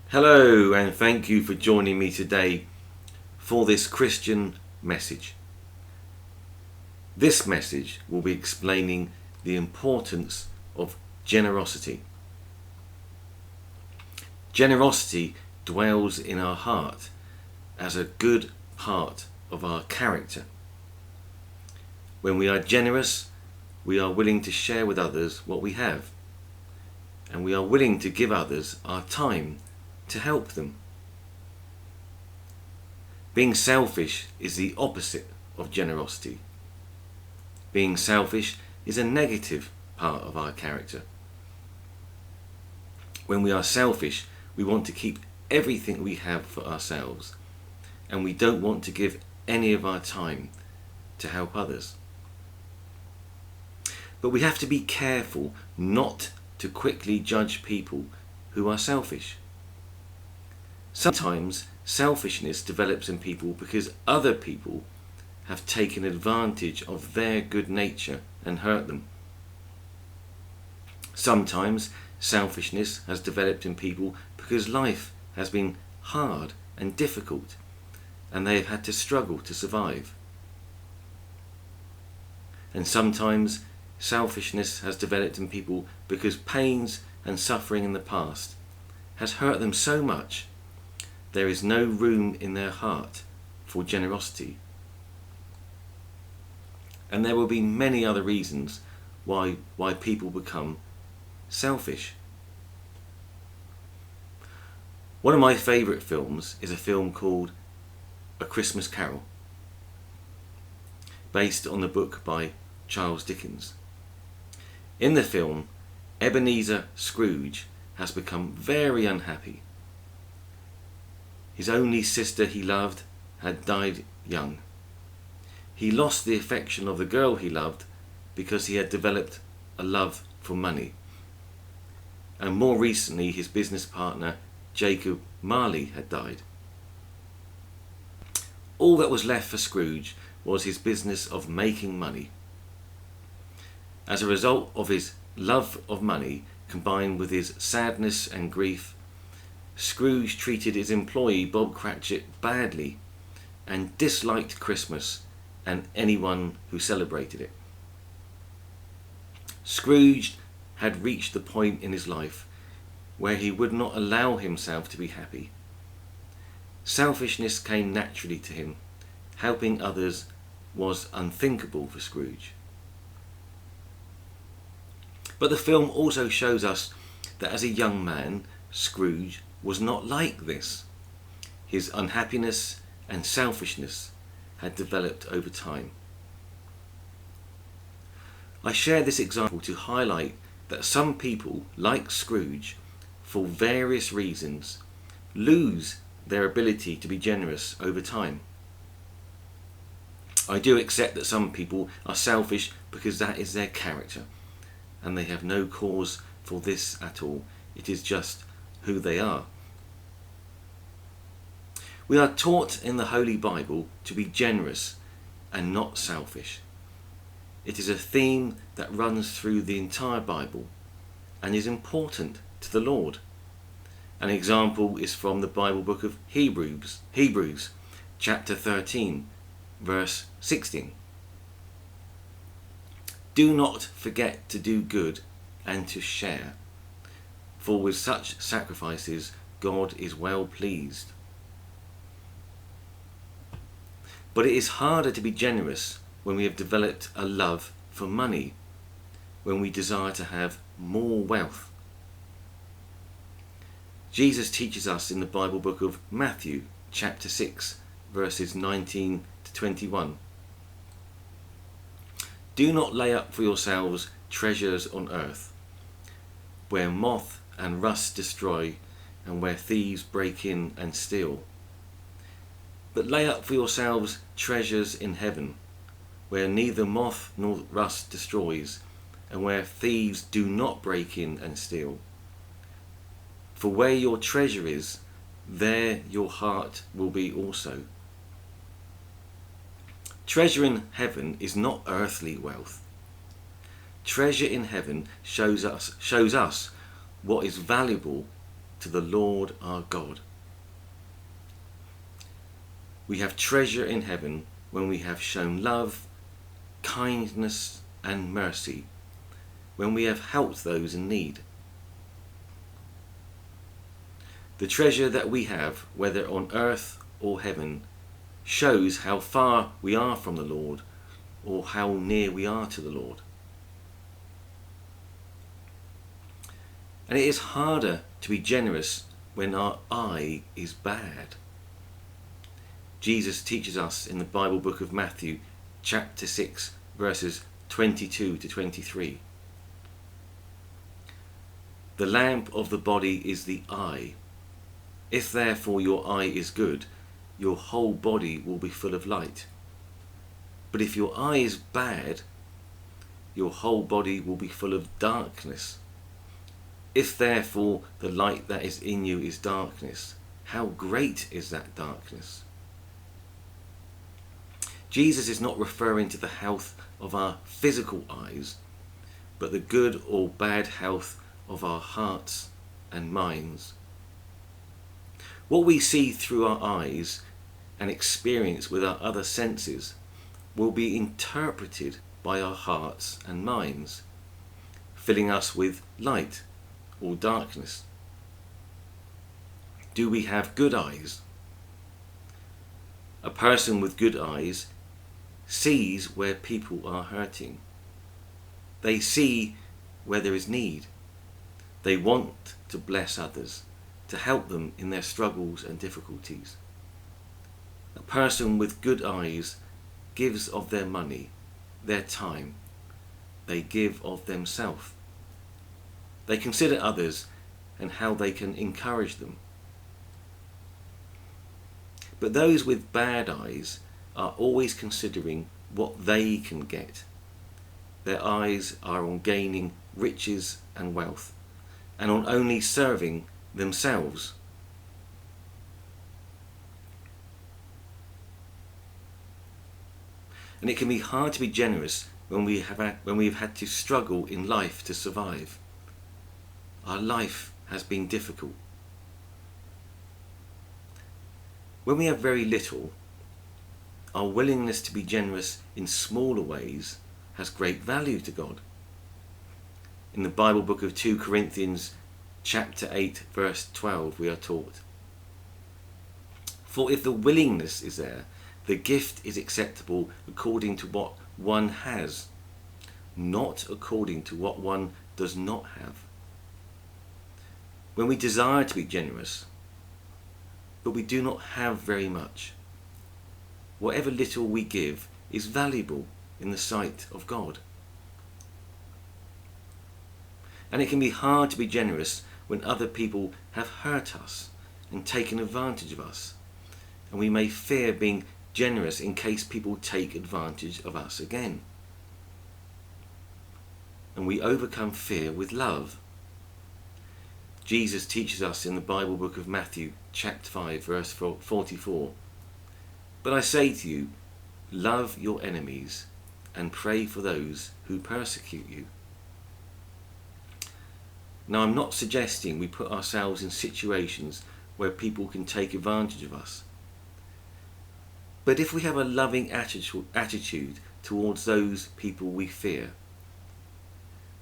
Hello, and thank you for joining me today for this Christian message. This message will be explaining the importance of generosity. Generosity dwells in our heart as a good part of our character. When we are generous, we are willing to share with others what we have, and we are willing to give others our time to help them. Being selfish is the opposite of generosity. Being selfish is a negative part of our character. When we are selfish, we want to keep everything we have for ourselves, and we don't want to give any of our time to help others. But we have to be careful not to quickly judge people who are selfish. Sometimes selfishness develops in people because other people have taken advantage of their good nature and hurt them. Sometimes selfishness has developed in people because life has been hard and difficult, and they have had to struggle to survive. And sometimes selfishness has developed in people because pains and suffering in the past has hurt them so much there is no room in their heart for generosity. And there will be many other reasons why people become selfish. One of my favourite films is a film called A Christmas Carol, based on the book by Charles Dickens. In the film, Ebenezer Scrooge has become very unhappy. His only sister he loved had died young. He lost the affection of the girl he loved because he had developed a love for money. And more recently, his business partner, Jacob Marley, had died. All that was left for Scrooge was his business of making money. As a result of his love of money, combined with his sadness and grief, Scrooge treated his employee Bob Cratchit badly and disliked Christmas and anyone who celebrated it. Scrooge had reached the point in his life where he would not allow himself to be happy. Selfishness came naturally to him. Helping others was unthinkable for Scrooge. But the film also shows us that as a young man, Scrooge was not like this. His unhappiness and selfishness had developed over time. I share this example to highlight that some people, like Scrooge, for various reasons, lose their ability to be generous over time. I do accept that some people are selfish because that is their character, and they have no cause for this at all. It is just who they are. We are taught in the Holy Bible to be generous and not selfish. It is a theme that runs through the entire Bible and is important to the Lord. An example is from the Bible book of Hebrews chapter 13, verse 16. Do not forget to do good and to share, for with such sacrifices God is well pleased. But it is harder to be generous when we have developed a love for money, when we desire to have more wealth. Jesus teaches us in the Bible book of Matthew chapter 6, verses 19 to 21. Do not lay up for yourselves treasures on earth, where moth and rust destroy, and where thieves break in and steal. But lay up for yourselves treasures in heaven, where neither moth nor rust destroys, and where thieves do not break in and steal. For where your treasure is, there your heart will be also. Treasure in heaven is not earthly wealth. Treasure in heaven shows us what is valuable to the Lord our God. We have treasure in heaven when we have shown love, kindness and mercy, when we have helped those in need. The treasure that we have, whether on earth or heaven, shows how far we are from the Lord or how near we are to the Lord. And it is harder to be generous when our eye is bad. Jesus teaches us in the Bible book of Matthew, chapter 6, verses 22 to 23. The lamp of the body is the eye. If therefore your eye is good, your whole body will be full of light. But if your eye is bad, your whole body will be full of darkness. If therefore the light that is in you is darkness, how great is that darkness? Jesus is not referring to the health of our physical eyes, but the good or bad health of our hearts and minds. What we see through our eyes and experience with our other senses will be interpreted by our hearts and minds, filling us with light or darkness. Do we have good eyes? A person with good eyes sees where people are hurting. They see where there is need. They want to bless others, to help them in their struggles and difficulties. A person with good eyes gives of their money, their time. They give of themselves. They consider others and how they can encourage them. But those with bad eyes are always considering what they can get. Their eyes are on gaining riches and wealth, and on only serving themselves. And it can be hard to be generous when we've had to struggle in life to survive. Our life has been difficult. When we have very little, our willingness to be generous in smaller ways has great value to God. In the Bible book of 2 Corinthians chapter 8 verse 12 we are taught, "For if the willingness is there, the gift is acceptable according to what one has, not according to what one does not have." When we desire to be generous, but we do not have very much, whatever little we give is valuable in the sight of God. And it can be hard to be generous when other people have hurt us and taken advantage of us, and we may fear being generous in case people take advantage of us again. And we overcome fear with love. Jesus teaches us in the Bible book of Matthew chapter 5 verse 44, "But I say to you, love your enemies and pray for those who persecute you." Now, I'm not suggesting we put ourselves in situations where people can take advantage of us. But if we have a loving attitude towards those people we fear,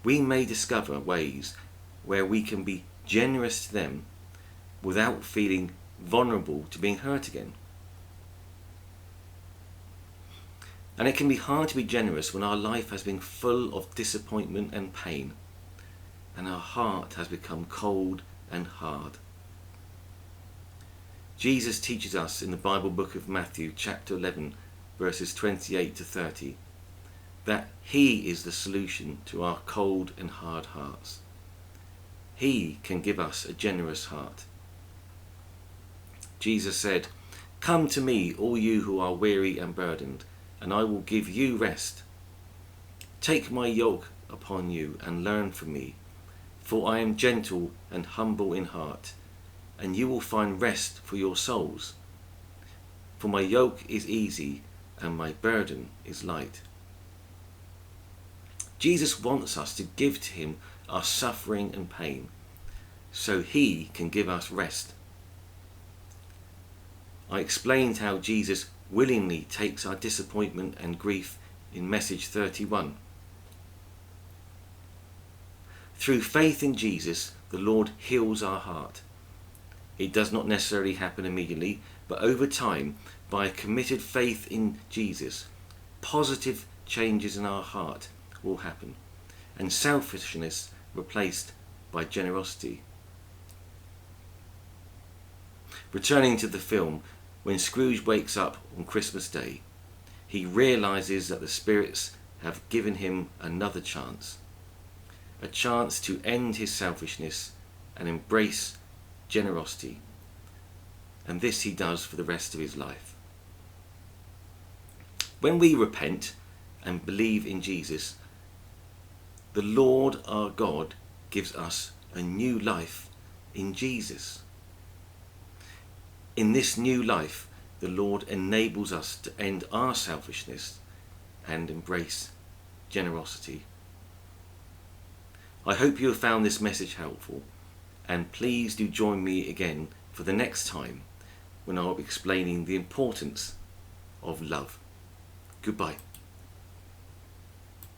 we may discover ways where we can be generous to them without feeling vulnerable to being hurt again. And it can be hard to be generous when our life has been full of disappointment and pain, and our heart has become cold and hard. Jesus teaches us in the Bible book of Matthew chapter 11 verses 28 to 30 that He is the solution to our cold and hard hearts. He can give us a generous heart. Jesus said, "Come to me, all you who are weary and burdened, and I will give you rest. Take my yoke upon you and learn from me, for I am gentle and humble in heart, and you will find rest for your souls. For my yoke is easy and my burden is light." Jesus wants us to give to Him our suffering and pain, so he can give us rest. I explained how Jesus willingly takes our disappointment and grief in message 31. Through faith in Jesus, the Lord heals our heart. It does not necessarily happen immediately, but over time, by a committed faith in Jesus, positive changes in our heart will happen, and selfishness replaced by generosity. Returning to the film, when Scrooge wakes up on Christmas Day, he realizes that the spirits have given him another chance, a chance to end his selfishness and embrace generosity, and this he does for the rest of his life. When we repent and believe in Jesus, the Lord our God gives us a new life in Jesus. In this new life, the Lord enables us to end our selfishness and embrace generosity. I hope you have found this message helpful, and please do join me again for the next time when I'll be explaining the importance of love. Goodbye.